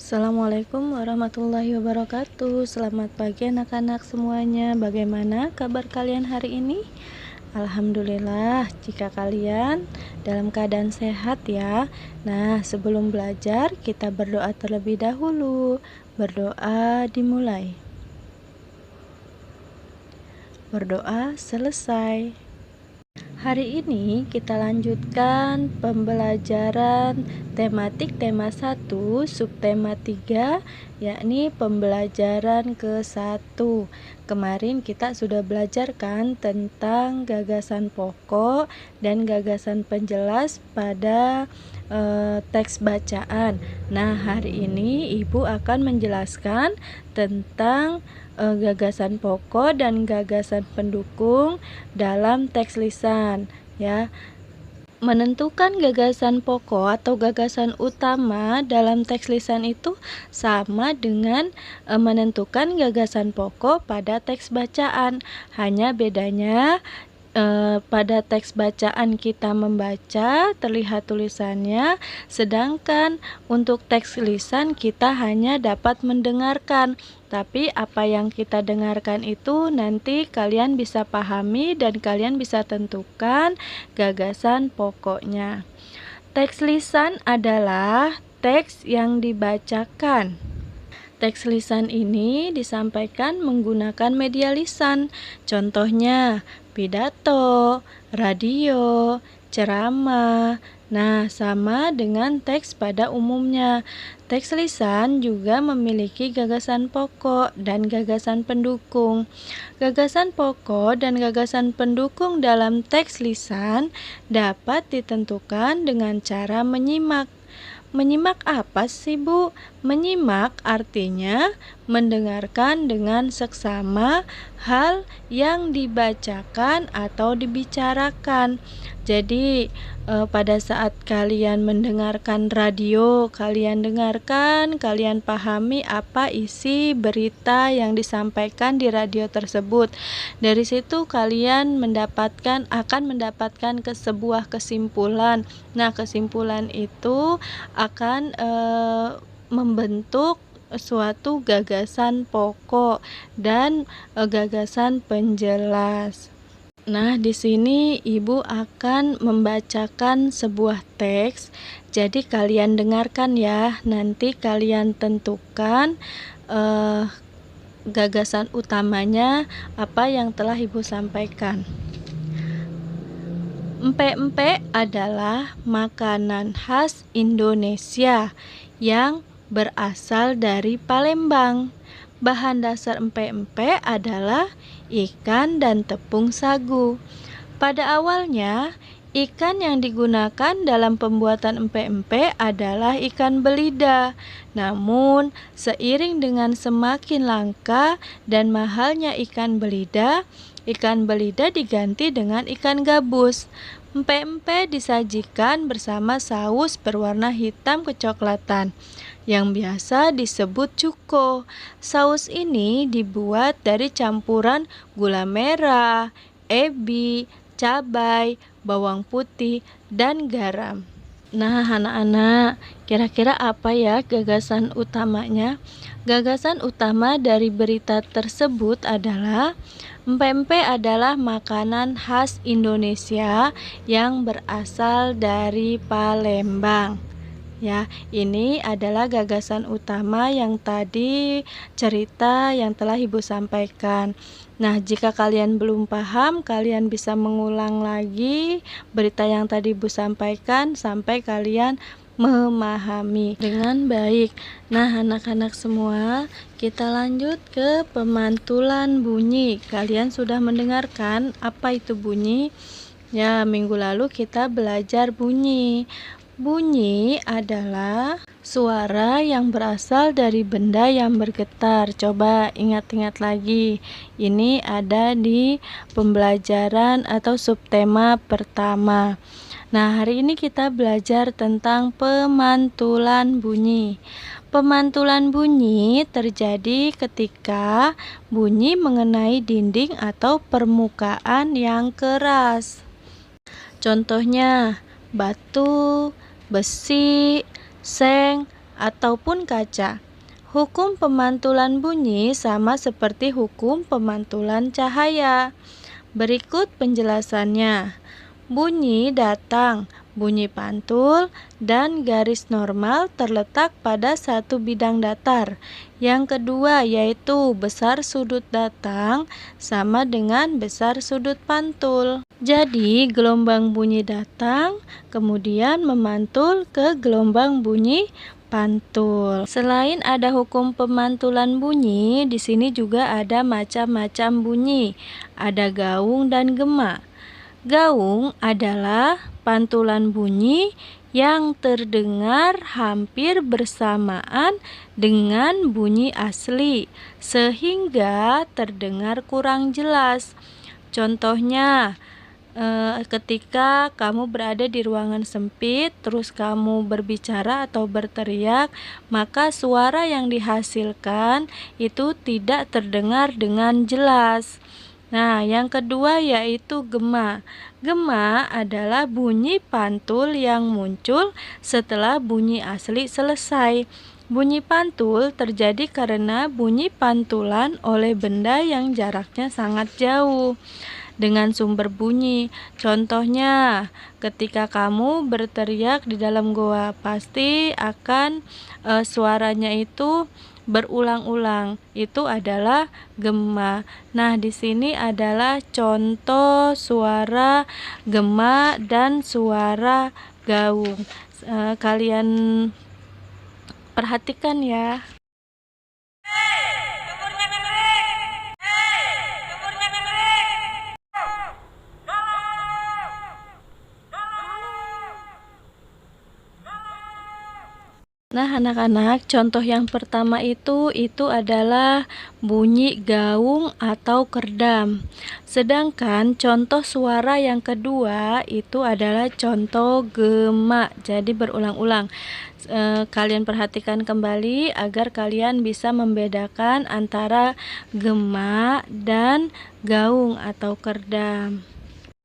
Assalamualaikum warahmatullahi wabarakatuh. Selamat pagi anak-anak semuanya. Bagaimana kabar kalian hari ini? Alhamdulillah, jika kalian dalam keadaan sehat ya. Nah, sebelum belajar kita berdoa terlebih dahulu. Berdoa dimulai. Berdoa selesai. Hari ini kita lanjutkan pembelajaran tematik tema 1, subtema 3, yakni pembelajaran ke-1. Kemarin kita sudah belajarkan tentang gagasan pokok dan gagasan penjelas pada teks bacaan. Nah, hari ini Ibu akan menjelaskan tentang gagasan pokok dan gagasan pendukung dalam teks lisan ya. Menentukan gagasan pokok atau gagasan utama dalam teks lisan itu sama dengan menentukan gagasan pokok pada teks bacaan. Hanya bedanya pada teks bacaan kita membaca, terlihat tulisannya, sedangkan untuk teks lisan kita hanya dapat mendengarkan. Tapi apa yang kita dengarkan itu nanti kalian bisa pahami dan kalian bisa tentukan gagasan pokoknya. Teks lisan adalah teks yang dibacakan. Teks lisan ini disampaikan menggunakan media lisan. Contohnya pidato, radio, ceramah. Nah, sama dengan teks pada umumnya. Teks lisan juga memiliki gagasan pokok dan gagasan pendukung. Gagasan pokok dan gagasan pendukung dalam teks lisan dapat ditentukan dengan cara menyimak. Menyimak apa sih, Bu? Menyimak artinya mendengarkan dengan seksama hal yang dibacakan atau dibicarakan. Jadi, pada saat kalian mendengarkan radio, kalian dengarkan, kalian pahami apa isi berita yang disampaikan di radio tersebut. Dari situ kalian akan mendapatkan sebuah kesimpulan. Nah, kesimpulan itu akan membentuk suatu gagasan pokok dan gagasan penjelas. Nah, di sini Ibu akan membacakan sebuah teks. Jadi kalian dengarkan ya. Nanti kalian tentukan gagasan utamanya apa yang telah Ibu sampaikan. Empek-empek adalah makanan khas Indonesia yang berasal dari Palembang. Bahan dasar empek-empek adalah ikan dan tepung sagu. Pada awalnya, ikan yang digunakan dalam pembuatan empek-empek adalah ikan belida. Namun, seiring dengan semakin langka dan mahalnya ikan belida diganti dengan ikan gabus. Empek-empek disajikan bersama saus berwarna hitam kecoklatan yang biasa disebut cuko. Saus ini dibuat dari campuran gula merah, ebi, cabai, bawang putih, dan garam. Nah, anak-anak, kira-kira apa ya gagasan utamanya? Gagasan utama dari berita tersebut adalah empek-empek adalah makanan khas Indonesia yang berasal dari Palembang. Ya, ini adalah gagasan utama yang tadi cerita yang telah Ibu sampaikan. Nah, jika kalian belum paham, kalian bisa mengulang lagi berita yang tadi Ibu sampaikan sampai kalian memahami dengan baik. Nah, anak-anak semua, kita lanjut ke pemantulan bunyi. Kalian sudah mendengarkan apa itu bunyi? Ya, minggu lalu kita belajar bunyi. Bunyi adalah suara yang berasal dari benda yang bergetar. Coba ingat-ingat lagi. Ini ada di pembelajaran atau subtema pertama. Nah, hari ini kita belajar tentang pemantulan bunyi. Pemantulan bunyi terjadi ketika bunyi mengenai dinding atau permukaan yang keras. Contohnya, batu, besi, seng, ataupun kaca. Hukum pemantulan bunyi sama seperti hukum pemantulan cahaya. Berikut penjelasannya. Bunyi datang, bunyi pantul, dan garis normal terletak pada satu bidang datar. Yang kedua yaitu besar sudut datang sama dengan besar sudut pantul. Jadi gelombang bunyi datang, kemudian memantul ke gelombang bunyi pantul. Selain ada hukum pemantulan bunyi, di sini juga ada macam-macam bunyi. Ada gaung dan gema. Gaung adalah pantulan bunyi yang terdengar hampir bersamaan dengan bunyi asli, sehingga terdengar kurang jelas. Contohnya, ketika kamu berada di ruangan sempit, terus kamu berbicara atau berteriak, maka suara yang dihasilkan itu tidak terdengar dengan jelas. Nah, yang kedua yaitu gema. Gema adalah bunyi pantul yang muncul setelah bunyi asli selesai. Bunyi pantul terjadi karena bunyi pantulan oleh benda yang jaraknya sangat jauh dengan sumber bunyi. Contohnya, ketika kamu berteriak di dalam goa, pasti akan suaranya itu berulang-ulang. Itu adalah gema. Nah, di sini adalah contoh suara gema dan suara gaung. Kalian perhatikan ya. Nah, anak-anak, contoh yang pertama itu adalah bunyi gaung atau kerdam. Sedangkan contoh suara yang kedua itu adalah contoh gema. Jadi berulang-ulang. Kalian perhatikan kembali agar kalian bisa membedakan antara gema dan gaung atau kerdam.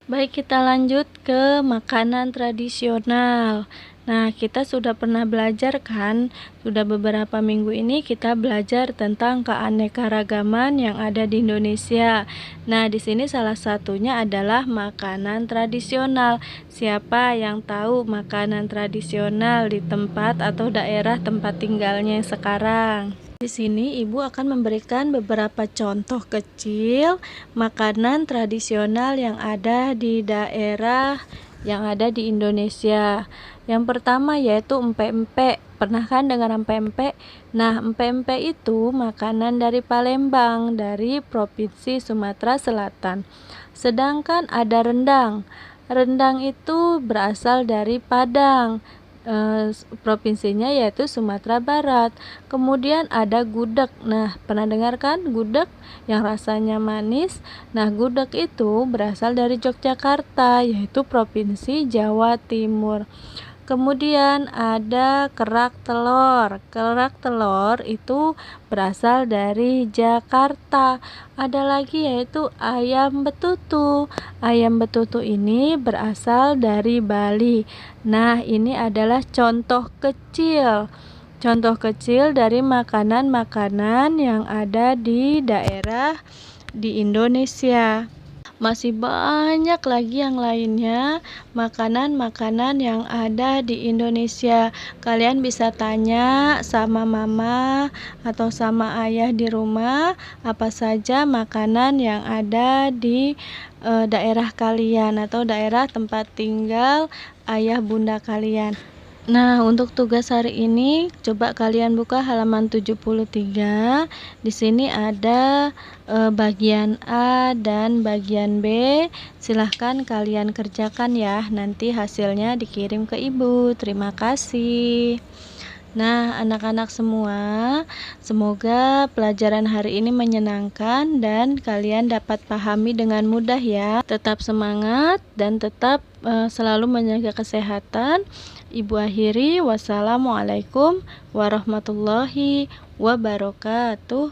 Baik, kita lanjut ke makanan tradisional. Nah, kita sudah pernah belajar kan? Sudah beberapa minggu ini kita belajar tentang keanekaragaman yang ada di Indonesia. Nah, di sini salah satunya adalah makanan tradisional. Siapa yang tahu makanan tradisional di tempat atau daerah tempat tinggalnya sekarang? Di sini Ibu akan memberikan beberapa contoh kecil makanan tradisional yang ada di daerah yang ada di Indonesia. Yang pertama yaitu empek-empek. Pernah kan dengar empek-empek? Nah, empek-empek itu makanan dari Palembang, dari Provinsi Sumatera Selatan. Sedangkan ada rendang. Rendang itu berasal dari Padang. Provinsinya yaitu Sumatera Barat. Kemudian ada gudeg. Nah, pernah dengar kan gudeg yang rasanya manis? Nah, gudeg itu berasal dari Yogyakarta, yaitu Provinsi Jawa Timur. Kemudian ada kerak telur. Kerak telur itu berasal dari Jakarta. Ada lagi yaitu ayam betutu. Ayam betutu ini berasal dari Bali. Nah, ini adalah contoh kecil. Contoh kecil dari makanan-makanan yang ada di daerah di Indonesia. Masih banyak lagi yang lainnya makanan-makanan yang ada di Indonesia. Kalian bisa tanya sama mama atau sama ayah di rumah apa saja makanan yang ada di daerah kalian atau daerah tempat tinggal ayah bunda kalian. Nah, untuk tugas hari ini coba kalian buka halaman 73. Di sini ada bagian A dan bagian B. Silahkan kalian kerjakan ya. Nanti hasilnya dikirim ke Ibu. Terima kasih. Nah, anak-anak semua, semoga pelajaran hari ini menyenangkan dan kalian dapat pahami dengan mudah ya. Tetap semangat dan tetap selalu menjaga kesehatan. Ibu akhiri, wassalamualaikum warahmatullahi wabarakatuh.